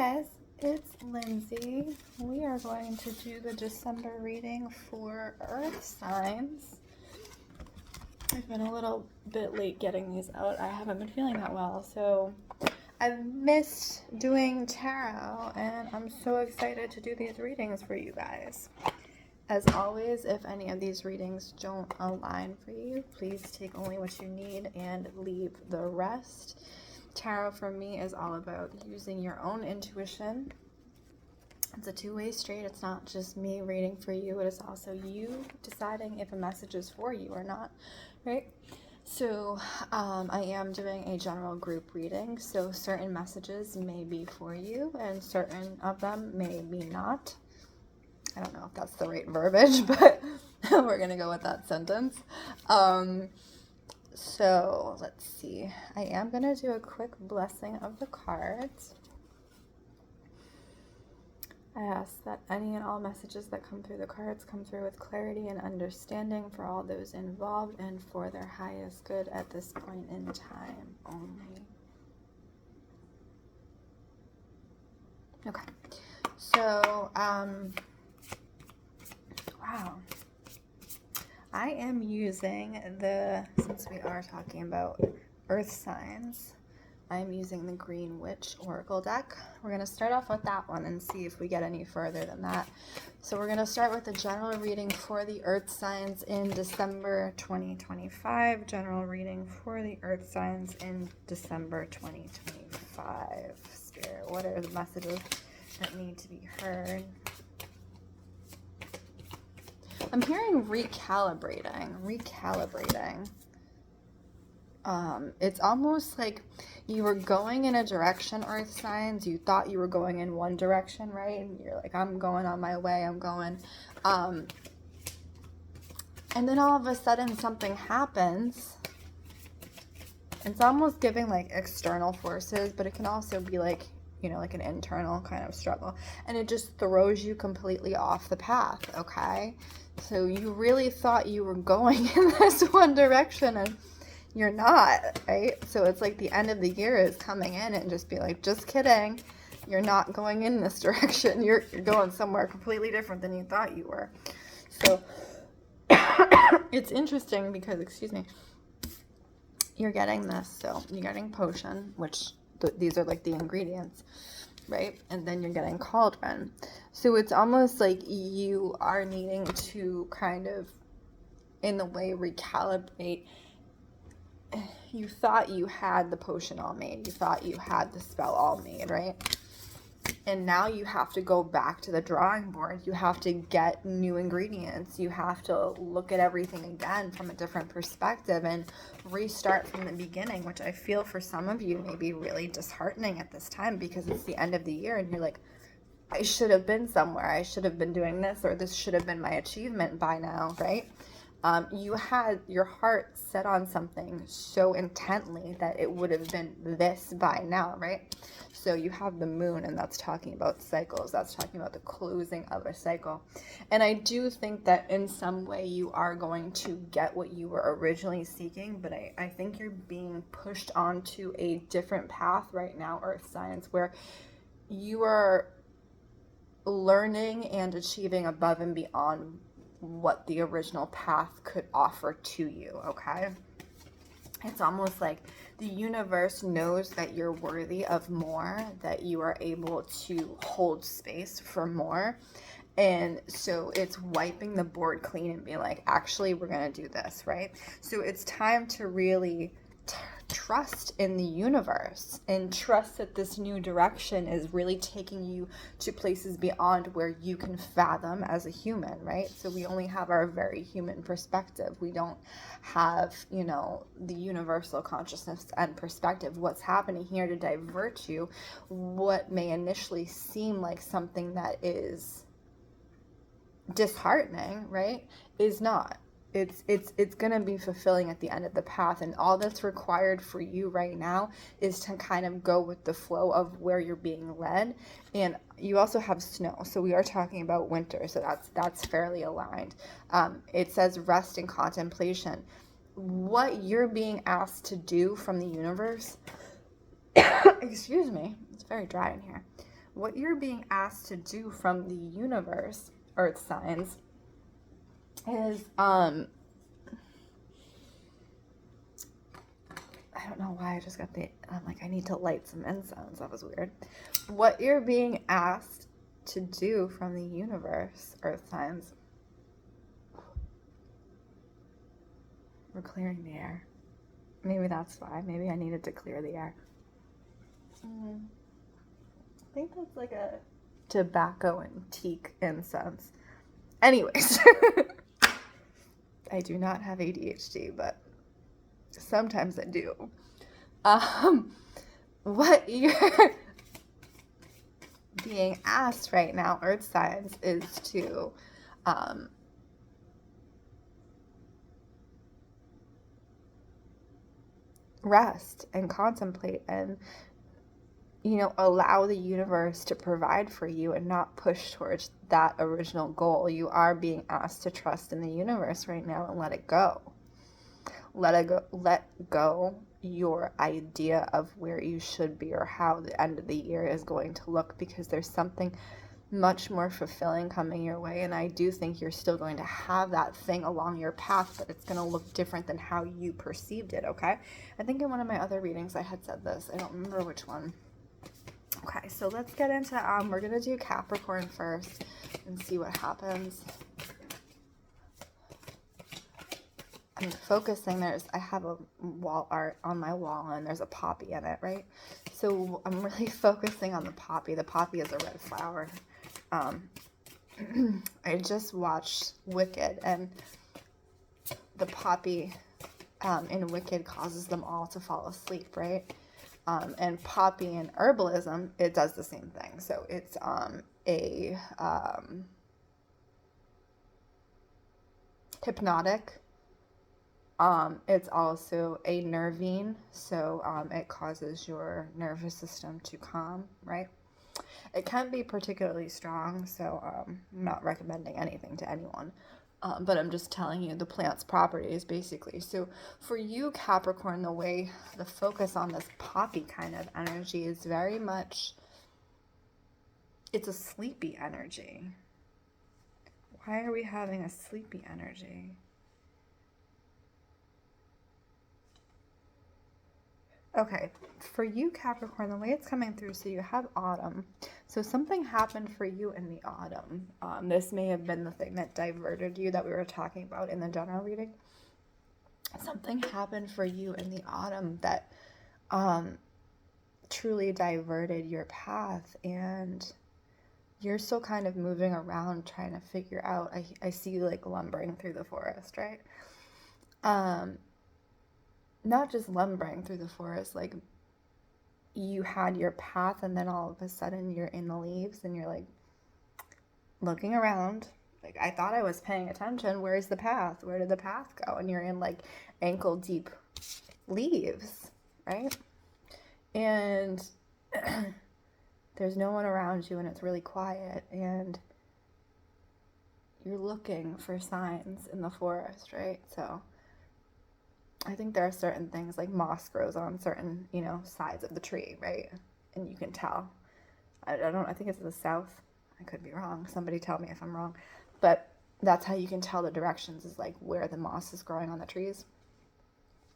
guys, it's Lindsay. We are going to do the December reading for Earth signs. I've been a little bit late getting these out. I haven't been feeling that well, so I've missed doing tarot, and I'm so excited to do these readings for you guys. As always, if any of these readings don't align for you, please take only what you need and leave the rest. Tarot for me is all about using your own intuition. It's a two-way street. It's not just me reading for you. It is also you deciding if a message is for you or not, right? So I am doing a general group reading, so certain messages may be for you and certain of them may be not. I don't know if that's the right verbiage, but we're going to go with that sentence. So let's see. I am going to do a quick blessing of the cards. I ask that any and all messages that come through the cards come through with clarity and understanding for all those involved and for their highest good at this point in time only. Okay. So, wow. I am using since we are talking about earth signs, I'm using the Green Witch Oracle deck. We're going to start off with that one and see if we get any further than that. So we're going to start with the general reading for the earth signs in December 2025. General reading for the earth signs in December 2025. Spirit, what are the messages that need to be heard? I'm hearing recalibrating. It's almost like you were going in a direction, earth signs. You thought you were going in one direction, right? And you're like, I'm going on my way, I'm going. And then all of a sudden something happens. It's almost giving like external forces, but it can also be like, you know, like an internal kind of struggle. And it just throws you completely off the path, okay? So you really thought you were going in this one direction and you're not, right? So it's like the end of the year is coming in and just be like, just kidding. You're not going in this direction. You're going somewhere completely different than you thought you were. So it's interesting because, excuse me, you're getting this. So you're getting potion, which these are like the ingredients, right? And then you're getting cauldron. So it's almost like you are needing to kind of, in the way, recalibrate. You thought you had the potion all made. You thought you had the spell all made, right? And now you have to go back to the drawing board. You have to get new ingredients. You have to look at everything again from a different perspective and restart from the beginning, which I feel for some of you may be really disheartening at this time because it's the end of the year and you're like, I should have been somewhere. I should have been doing this, or this should have been my achievement by now, right? You had your heart set on something so intently that it would have been this by now, right? So you have the moon, and that's talking about cycles. That's talking about the closing of a cycle. And I do think that in some way you are going to get what you were originally seeking, but I think you're being pushed onto a different path right now, earth signs, where you are learning and achieving above and beyond what the original path could offer to you, okay? It's almost like the universe knows that you're worthy of more, that you are able to hold space for more. And so it's wiping the board clean and being like, actually, we're going to do this, right? So it's time to really trust in the universe and trust that this new direction is really taking you to places beyond where you can fathom as a human, right? So we only have our very human perspective. We don't have, you know, the universal consciousness and perspective. What's happening here to divert you, what may initially seem like something that is disheartening, right, is not. It's going to be fulfilling at the end of the path, and all that's required for you right now is to kind of go with the flow of where you're being led. And you also have snow, so we are talking about winter, so that's fairly aligned. It says rest and contemplation. What you're being asked to do from the universe excuse me, it's very dry in here. what you're being asked to do from the universe, earth signs, is, I don't know why I just got I'm like, I need to light some incense. That was weird. What you're being asked to do from the universe, earth signs. We're clearing the air. Maybe that's why. Maybe I needed to clear the air. I think that's like a tobacco and teak incense. Anyways, I do not have ADHD, but sometimes I do. What you're being asked right now, earth signs, is to rest and contemplate and, you know, allow the universe to provide for you and not push towards that original goal. You are being asked to trust in the universe right now and let it go. Let go your idea of where you should be or how the end of the year is going to look, because there's something much more fulfilling coming your way. And I do think you're still going to have that thing along your path, but it's going to look different than how you perceived it, okay? I think in one of my other readings I had said this. I don't remember which one. Okay, so let's get into, we're going to do Capricorn first and see what happens. I'm focusing, I have a wall art on my wall and there's a poppy in it, right? So I'm really focusing on the poppy. The poppy is a red flower. I just watched Wicked, and the poppy in Wicked causes them all to fall asleep, right? And poppy in herbalism, it does the same thing. So it's a hypnotic. It's also a nervine, so it causes your nervous system to calm, right? It can be particularly strong, so I'm not recommending anything to anyone, but I'm just telling you the plant's properties, basically. So for you, Capricorn, the focus on this poppy kind of energy is very much, it's a sleepy energy. Why are we having a sleepy energy? Okay, for you, Capricorn, the way it's coming through, so you have autumn. So something happened for you in the autumn. This may have been the thing that diverted you that we were talking about in the general reading. Something happened for you in the autumn that truly diverted your path, and you're still kind of moving around trying to figure out. I see you like lumbering through the forest, right? Not just lumbering through the forest, like you had your path and then all of a sudden you're in the leaves and you're like looking around. Like, I thought I was paying attention. Where's the path? Where did the path go? And you're in like ankle deep leaves, right? And there's no one around you and it's really quiet and you're looking for signs in the forest, right? So I think there are certain things like moss grows on certain, sides of the tree, right? And you can tell. I think it's the south. I could be wrong. Somebody tell me if I'm wrong. But that's how you can tell the directions, is like where the moss is growing on the trees.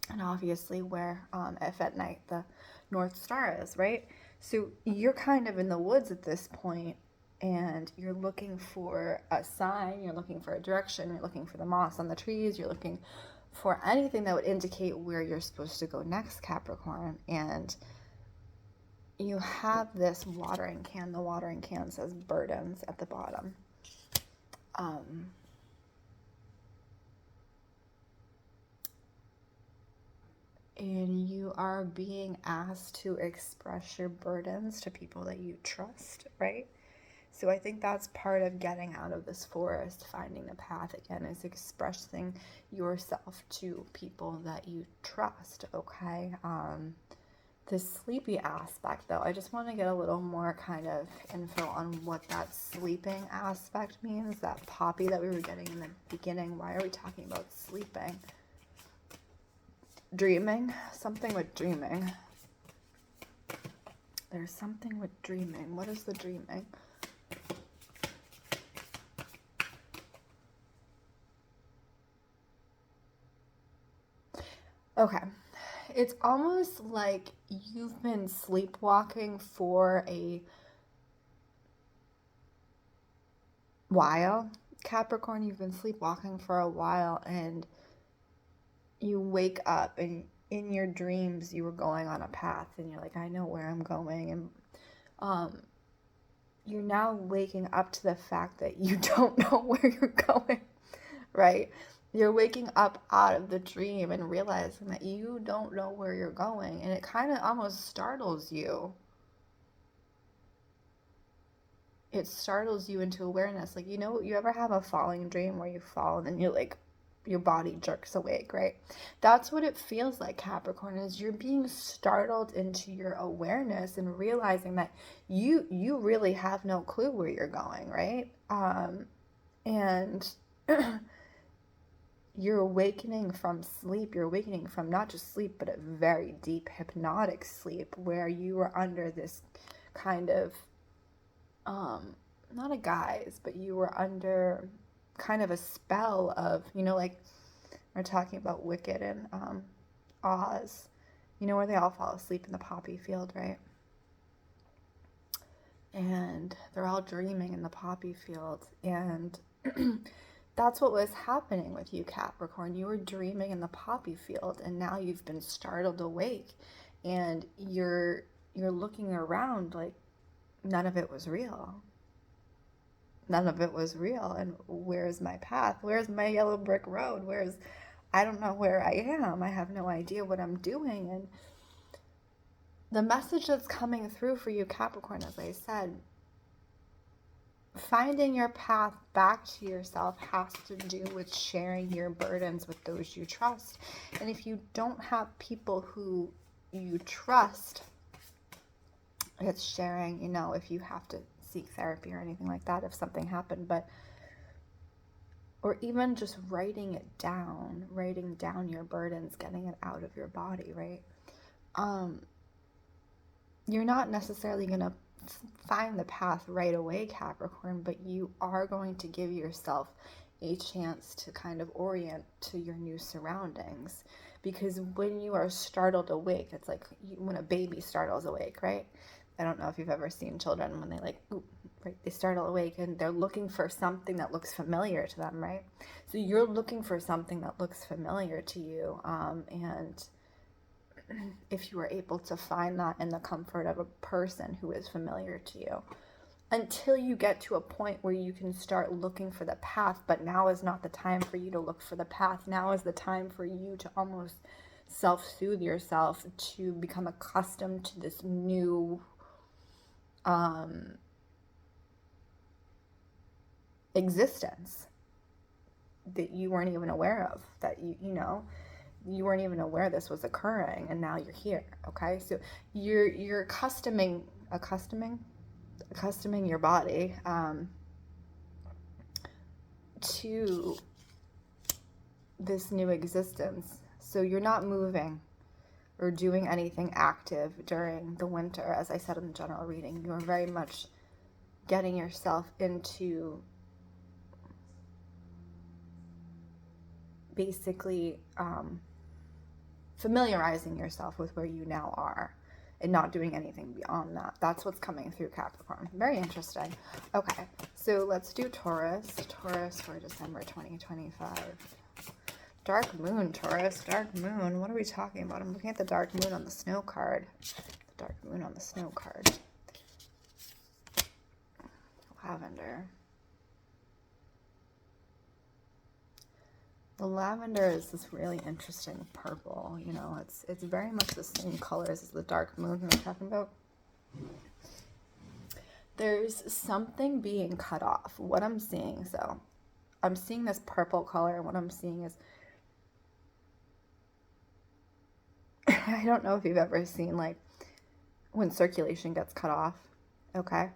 And obviously where, if at night the North Star is, right? So you're kind of in the woods at this point and you're looking for a sign, you're looking for a direction, you're looking for the moss on the trees, you're looking for anything that would indicate where you're supposed to go next, Capricorn. And you have this watering can. The watering can says burdens at the bottom. And you are being asked to express your burdens to people that you trust, right? So I think that's part of getting out of this forest, finding the path again, is expressing yourself to people that you trust, okay? This sleepy aspect, though, I just want to get a little more kind of info on what that sleeping aspect means, that poppy that we were getting in the beginning. Why are we talking about sleeping? Dreaming? Something with dreaming. there's something with dreaming. What is the dreaming? Okay. It's almost like you've been sleepwalking for a while. Capricorn, you've been sleepwalking for a while, and you wake up, and in your dreams you were going on a path, and you're like, I know where I'm going, and you're now waking up to the fact that you don't know where you're going, right? You're waking up out of the dream and realizing that you don't know where you're going, and it kind of almost startles you. It startles you into awareness. Like, you know, you ever have a falling dream where you fall and then you like, your body jerks awake, right? That's what it feels like, Capricorn, is you're being startled into your awareness and realizing that you really have no clue where you're going, right? And you're awakening from sleep. You're awakening from not just sleep, but a very deep hypnotic sleep where you were under this kind of, not a guise, but you were under kind of a spell of, you know, like we're talking about Wicked and Oz, you know, where they all fall asleep in the poppy field, right? And they're all dreaming in the poppy field, and that's what was happening with you, Capricorn. You were dreaming in the poppy field, and now you've been startled awake, and you're looking around like none of it was real. None of it was real. And where's my path? Where's my yellow brick road? I don't know where I am. I have no idea what I'm doing. And the message that's coming through for you, Capricorn, as I said, finding your path back to yourself has to do with sharing your burdens with those you trust. And if you don't have people who you trust, it's sharing, you know, if you have to seek therapy or anything like that, if something happened, or even just writing down your burdens, getting it out of your body, right? You're not necessarily going to find the path right away, Capricorn, but you are going to give yourself a chance to kind of orient to your new surroundings. Because when you are startled awake, it's like when a baby startles awake, right? I don't know if you've ever seen children when they like, right, they startle awake and they're looking for something that looks familiar to them, right? So you're looking for something that looks familiar to you, and if you are able to find that in the comfort of a person who is familiar to you, until you get to a point where you can start looking for the path. But now is not the time for you to look for the path. Now is the time for you to almost self-soothe yourself, to become accustomed to this new existence that you weren't even aware of, that you weren't even aware this was occurring, and now you're here. Okay, so you're accustoming your body to this new existence. So you're not moving or doing anything active during the winter. As I said in the general reading, you're very much getting yourself into basically familiarizing yourself with where you now are and not doing anything beyond that. That's what's coming through, Capricorn. Very interesting. Okay, so let's do Taurus. Taurus for December 2025. Dark moon, Taurus. Dark moon. What are we talking about? I'm looking at the dark moon on the snow card. The dark moon on the snow card. Lavender. The lavender is this really interesting purple. You know, it's very much the same colors as the dark moon we're talking about. There's something being cut off. What I'm seeing, so I'm seeing this purple color, and what I'm seeing is, I don't know if you've ever seen like when circulation gets cut off, okay?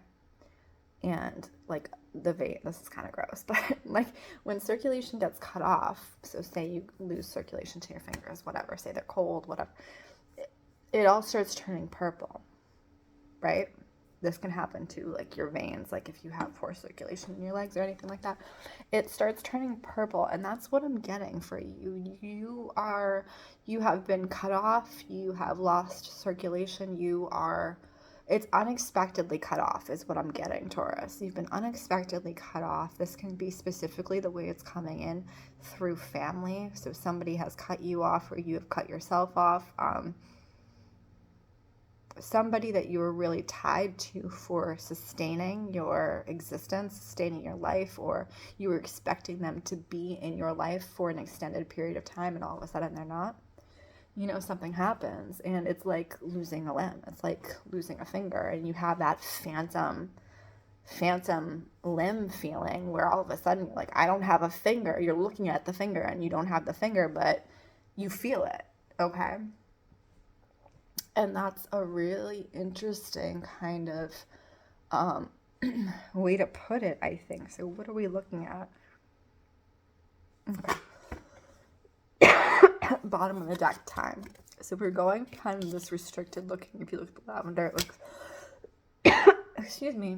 And like the vein, this is kind of gross, but like when circulation gets cut off, so say you lose circulation to your fingers, whatever, say they're cold, whatever, it all starts turning purple. right? This can happen to like your veins, like if you have poor circulation in your legs or anything like that. It starts turning purple, and that's what I'm getting for you. You have been cut off, you have lost circulation, it's unexpectedly cut off is what I'm getting, Taurus. You've been unexpectedly cut off. This can be specifically the way it's coming in through family. So somebody has cut you off or you have cut yourself off. Somebody that you were really tied to for sustaining your existence, sustaining your life, or you were expecting them to be in your life for an extended period of time, and all of a sudden they're not. Something happens, and it's like losing a limb. It's like losing a finger, and you have that phantom limb feeling where all of a sudden you're like, I don't have a finger. You're looking at the finger, and you don't have the finger, but you feel it, okay? And that's a really interesting kind of way to put it, I think. So what are we looking at? Okay. Bottom of the deck, time. So we're going kind of this restricted looking. If you look at the lavender, it looks, excuse me,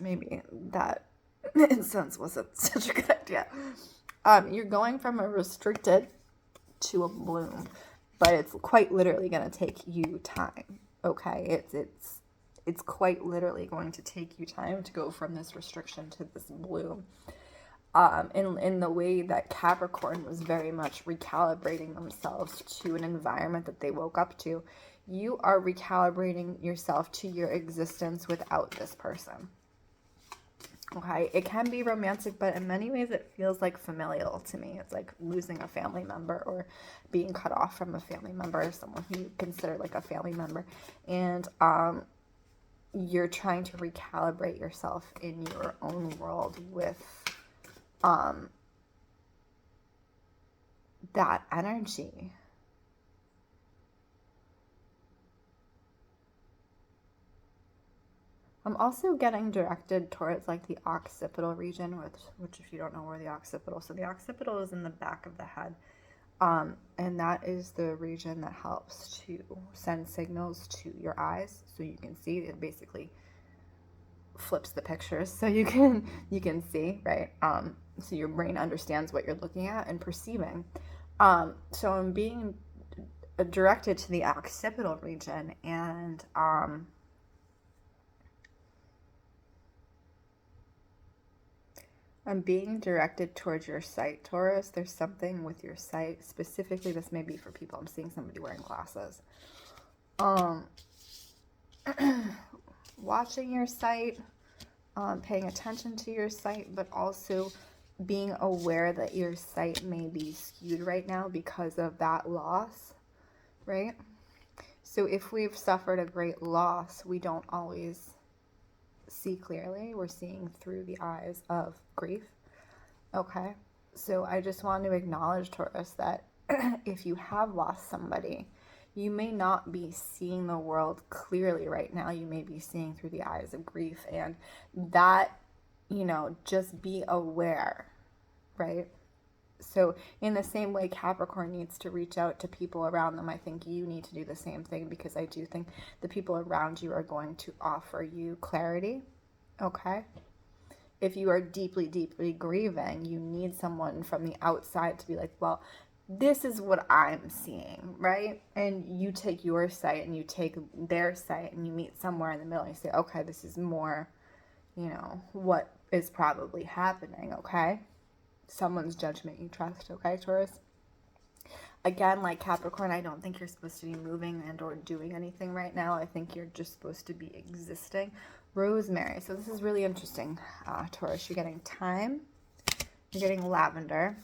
maybe that incense wasn't such a good idea. You're going from a restricted to a bloom, but it's quite literally going to take you time. Okay, it's quite literally going to take you time to go from this restriction to this bloom. In the way that Capricorn was very much recalibrating themselves to an environment that they woke up to, you are recalibrating yourself to your existence without this person. Okay, it can be romantic, but in many ways it feels like familial to me. It's like losing a family member or being cut off from a family member or someone who you consider like a family member. And you're trying to recalibrate yourself in your own world with that energy. I'm also getting directed towards like the occipital region, which if you don't know where the occipital, so the occipital is in the back of the head. And that is the region that helps to send signals to your eyes. So you can see, it basically flips the pictures so you can see, right? So your brain understands what you're looking at and perceiving. So I'm being directed to the occipital region, and I'm being directed towards your sight, Taurus. There's something with your sight. Specifically, this may be for people. I'm seeing somebody wearing glasses. Watching your sight, paying attention to your sight, but also being aware that your sight may be skewed right now because of that loss, right? So if we've suffered a great loss, we don't always see clearly. We're seeing through the eyes of grief. Okay, so I just want to acknowledge, Taurus, that if you have lost somebody, you may not be seeing the world clearly right now. You may be seeing through the eyes of grief, and that, just be aware, right? So in the same way Capricorn needs to reach out to people around them, I think you need to do the same thing, because I do think the people around you are going to offer you clarity, okay? If you are deeply, deeply grieving, you need someone from the outside to be like, well, this is what I'm seeing, right? And you take your sight and you take their sight and you meet somewhere in the middle and you say, okay, this is more, what is probably happening, okay? Someone's judgment you trust, okay, Taurus? Again, like Capricorn, I don't think you're supposed to be moving and or doing anything right now. I think you're just supposed to be existing. Rosemary. So this is really interesting, Taurus. You're getting thyme, you're getting lavender,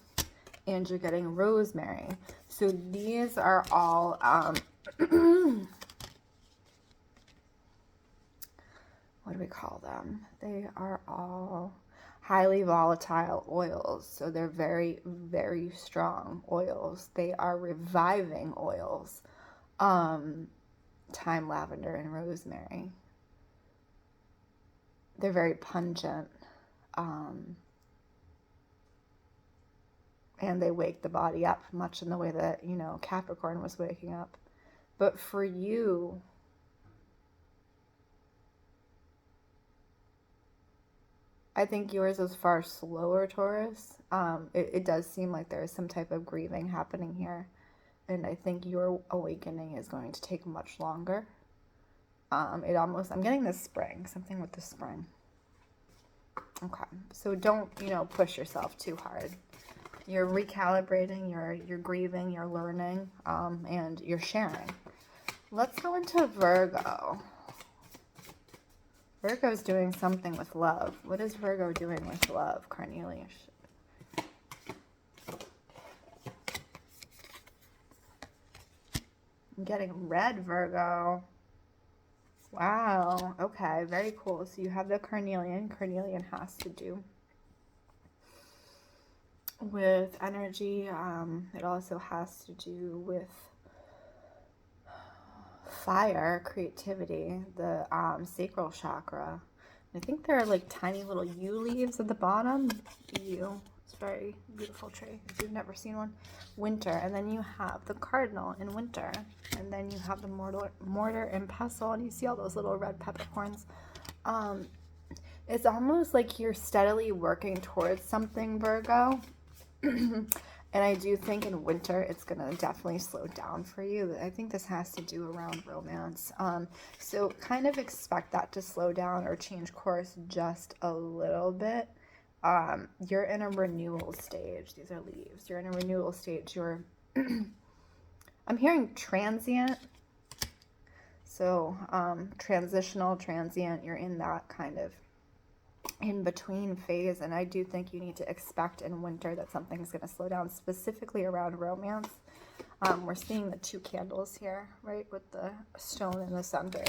and you're getting rosemary. So these are all what do we call them? They are all highly volatile oils. So they're very, very strong oils. They are reviving oils. Thyme, lavender, and rosemary. They're very pungent. And they wake the body up, much in the way that, Capricorn was waking up. But for you, I think yours is far slower, Taurus. It does seem like there is some type of grieving happening here. And I think your awakening is going to take much longer. I'm getting the spring, something with the spring. Okay, so don't, push yourself too hard. You're recalibrating, you're grieving, you're learning, and you're sharing. Let's go into Virgo. Virgo's doing something with love. What is Virgo doing with love, Cornelius? I'm getting red, Virgo. Wow. Okay, very cool. So you have the carnelian. Carnelian has to do with energy. It also has to do with fire, creativity, the sacral chakra. I think there are like tiny little yew leaves at the bottom. Yew. It's a very beautiful tree if you've never seen one. Winter. And then you have the cardinal in winter. And then you have the mortar and pestle. And you see all those little red peppercorns. It's almost like you're steadily working towards something, Virgo. And I do think in winter it's going to definitely slow down for you. I think this has to do around romance. So kind of expect that to slow down or change course just a little bit. You're in a renewal stage. These are leaves. You're in a renewal stage. I'm hearing transient. So transitional, transient. You're in that kind of in between phase, and I do think you need to expect in winter that something's going to slow down, specifically around romance. We're seeing the two candles here, right, with the stone in the center.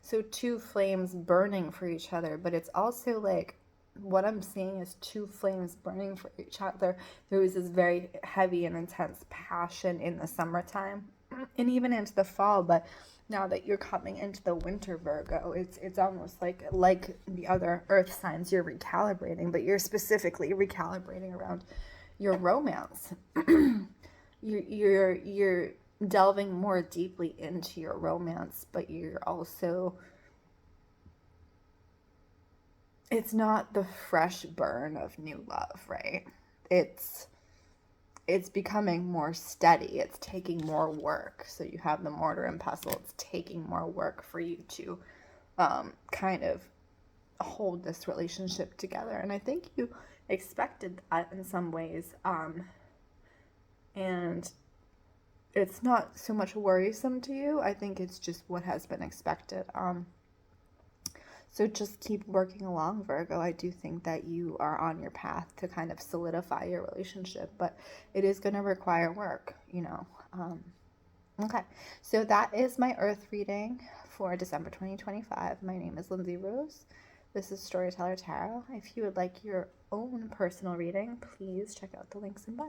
So two flames burning for each other, but it's also like what I'm seeing is two flames burning for each other. There was this very heavy and intense passion in the summertime and even into the fall, but now that you're coming into the winter, Virgo, it's almost like the other earth signs, you're recalibrating, but you're specifically recalibrating around your romance. You're delving more deeply into your romance, but you're also, it's not the fresh burn of new love, right? It's becoming more steady. It's taking more work. So you have the mortar and pestle. It's taking more work for you to kind of hold this relationship together. And I think you expected that in some ways. And it's not so much worrisome to you. I think it's just what has been expected. So just keep working along, Virgo. I do think that you are on your path to kind of solidify your relationship, but it is going to require work, Okay, so that is my Earth reading for December 2025. My name is Lindsey Rose. This is Storyteller Tarot. If you would like your own personal reading, please check out the links in bio.